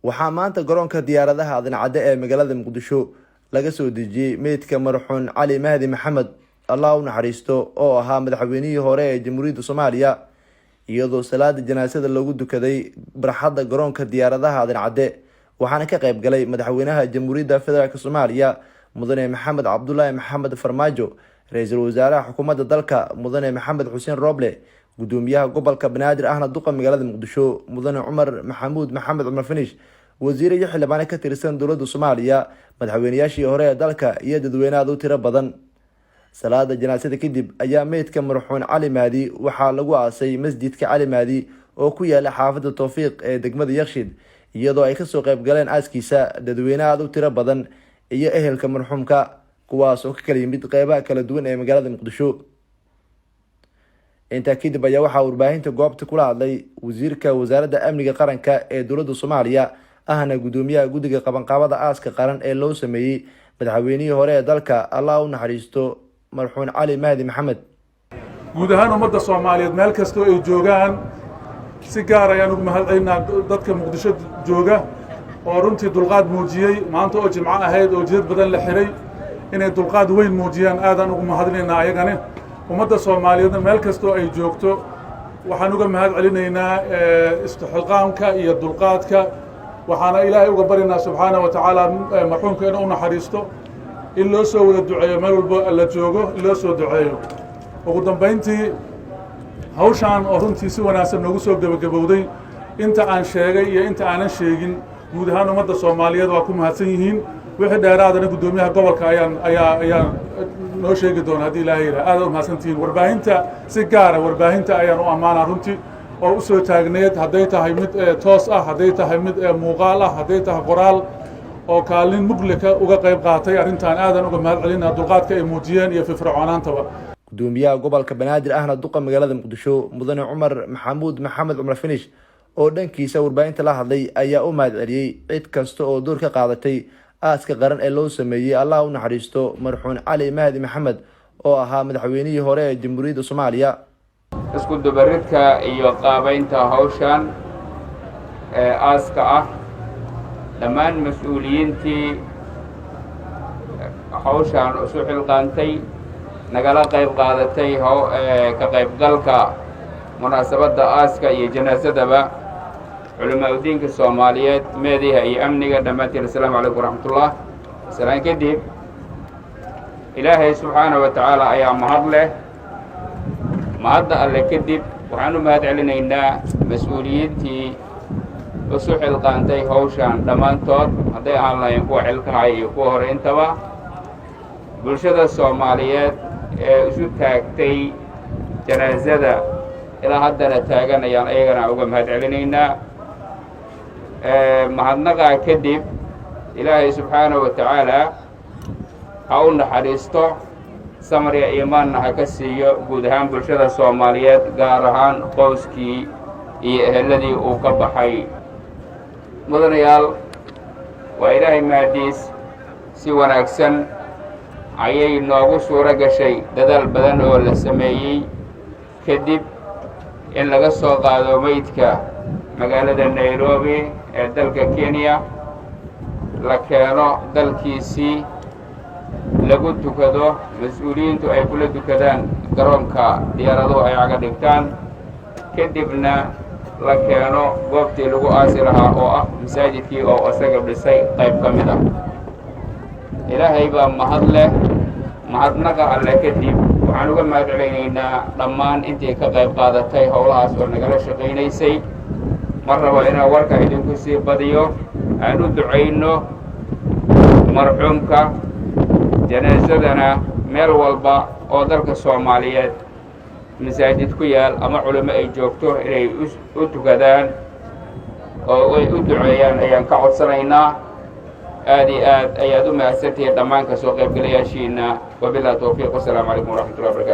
waxaa maanta garoonka diyaaradaha Aadan Cadde ee magaalada Muqdisho laga soo dejiyay meydka marxuun Cali Mahdi Maxamed Allah u naxariisto oo ahaa madaxweynihii hore ee Jamhuuriyadda Soomaaliya iyadoo salaada janaasada lagu dukaday barxadda garoonka diyaaradaha Aadan Cadde waxaana ka qayb galay madaxweynaha Jamhuuriyadda Federaalka Soomaaliya mudane Maxamed Cabdullaahi Maxamed Farmaajo ra'iisul wasaaraha xukuumadda dalka mudane Maxamed Xuseen Roble gudoomiyaha gobolka Banaadir ahna duqa magaalada Muqdisho mudane Umar Maxamuud Maxamed Umar Finish wasiir iyo xildhibaan ka tirsan dowladda Soomaaliya madaxweynayaashii hore ee dalka iyo dadweynaha u tiro badan salaada janaasada kadib ayaa meydka marxuun Cali Mahdi waxaa lagu aasay masjidka Cali Mahdi oo ku yaala xaafadda Tawfiiq ee degmada Yakshiid iyadoo ay ka soo qayb galeen aaskiisa dadweynaha u tiro badan iyo ehelka marxuumka kuwaas oo ka kala yimid qaybaha kala duwan ee magaalada Muqdisho inta kadib ayaa waxaa warbaahinta goobta kula hadlay wasiirka wasaaradda amniga qaranka ee dowladda Soomaaliya ahna gudoomiyaha guddiga qabanqaabada aaska qaran ee loo sameeyay madaxweynihii hore ee dalka Allah u naxariisto marxuun Cali Mahdi Maxamed guud ahaan ummadda Soomaaliyeed meel kasta oo ay joogaan si gaar ah ayaan ugu mahadcelinaa dadka Muqdisho jooga oo runtii dulqaad muujiyay maanta oo jimco ahayd oo jidad badan la xiray inay dulqaad weyn muujiyaan aadaan ugu mahadcelinaynaa ayagana ummadda Soomaaliyeed meel kasta oo ay joogto waxaan uga mahadcelinaynaa istixqaamka iyo dulqaadka waxaana Ilaahay uga barinaa subxaanahu wa ta'aala marxuumka inuu naxariisto in loo soo wada duceeyo meel walba la joogo in loo soo duceeyo ugu dambeyntii hawshaan oo runtii si wanaagsan noogu soo gabagabowday inta aan sheegay iyo inta aanan sheegin guud ahaan ummadda Soomaaliyeed waa ku mahadsan yihiin wixii dheeraadana gudoomiyaha gobolka ayaan noo sheegi doona haddii Ilaahay yiraahdo aad u mahadsantiin warbaahinta si gaar ah warbaahinta ayaan u amaanaa runtii oo u soo taagneed hadday tahay mid toos ah hadday tahay mid muuqaal ah hadday tahay qoraal oo kaalin muglika uga qayb qaatay arrintan aadan uga mahadcelinaa dulqaadka ay muujiyeen iyo firfircoonaantaba gudoomiyaha gobolka Banaadir ahna duqa magaalada Muqdisho mudane Umar Maxamuud Maxamed Umar Finish oo dhankiisa warbaahinta la hadlay ayaa u mahadceliyay cid kasta oo door ka qaadatay aaska qaran ee loo sameeyay Allah u naxariisto marxuun Cali Mahdi Maxamed oo ahaa madaxweynihii hore ee Jamhuuriyadda Soomaaliya isku dubaridka iyo qaabaynta hawshan aaska ah dhammaan mas'uuliyiintii hawshan isu xilqaantay nagala qayb qaadatay ka qaybgalka munaasabadda aaska iyo janaasadaba علماء الدين الصوماليات ماديها أي أمنية دمتين السلام عليكم ورحمة الله السلام كديب إلهي سبحانه وتعالى أيام مهد له مهد الله كديب وعنو مهد علينا إن مسؤوليتي وصوح القانتي هوشان دمان طور هذي الله ينقوى حلقها يقوى هرينتوا بلشدة الصوماليات شو تاكتي جنازة إلى هذا تاجنا يعني أيجنا أوجم مهد علينا mahadnaqa kadib Ilaahay subxaanahu wa ta'aala ha u naxariisto samir iyo iimaanna ha ka siiyo guud ahaan bulshada Soomaaliyeed gaar ahaan qoyskii iyo eheladii uu ka baxay mudanayaal waa Ilaahay mahadiis si wanaagsan ayay noogu suura gashay dadaal badan oo la sameeyay kadib in laga soo qaado meydka magaalada Nairobi ee dalka Kenya la keeno dalkiisii lagu tukado mas'uuliyiintu ay kula dukadaan garoonka diyaaraduhu ay aga dhigtaan kadibna la keeno goobtii lagu aasi lahaa oo ah masaajidkii oo asaga dhisay qayb ka mid ah Ilaahay baa mahad leh mahadnaqa alle kadib waxaan uga mahadcelinaynaa dhammaan intii ka qayb qaadatay howlahaas oo nagala shaqaynaysay marraba inaan warka idinku sii badiyo aan u ducayno marxuumka janaasadana meel walba oo dalka Soomaaliyeed masaajid ku yaal ama culimo ay joogto inay u tukadaan oo ay u duceeyaan ayaan ka codsanaynaa aad iyo aad ayaad u mahadsantihiin dhammaan ka soo qaybgalayaashiina wabillahi tawfiiq wassalaamu calaykum waraxmatullahi wabarakaatu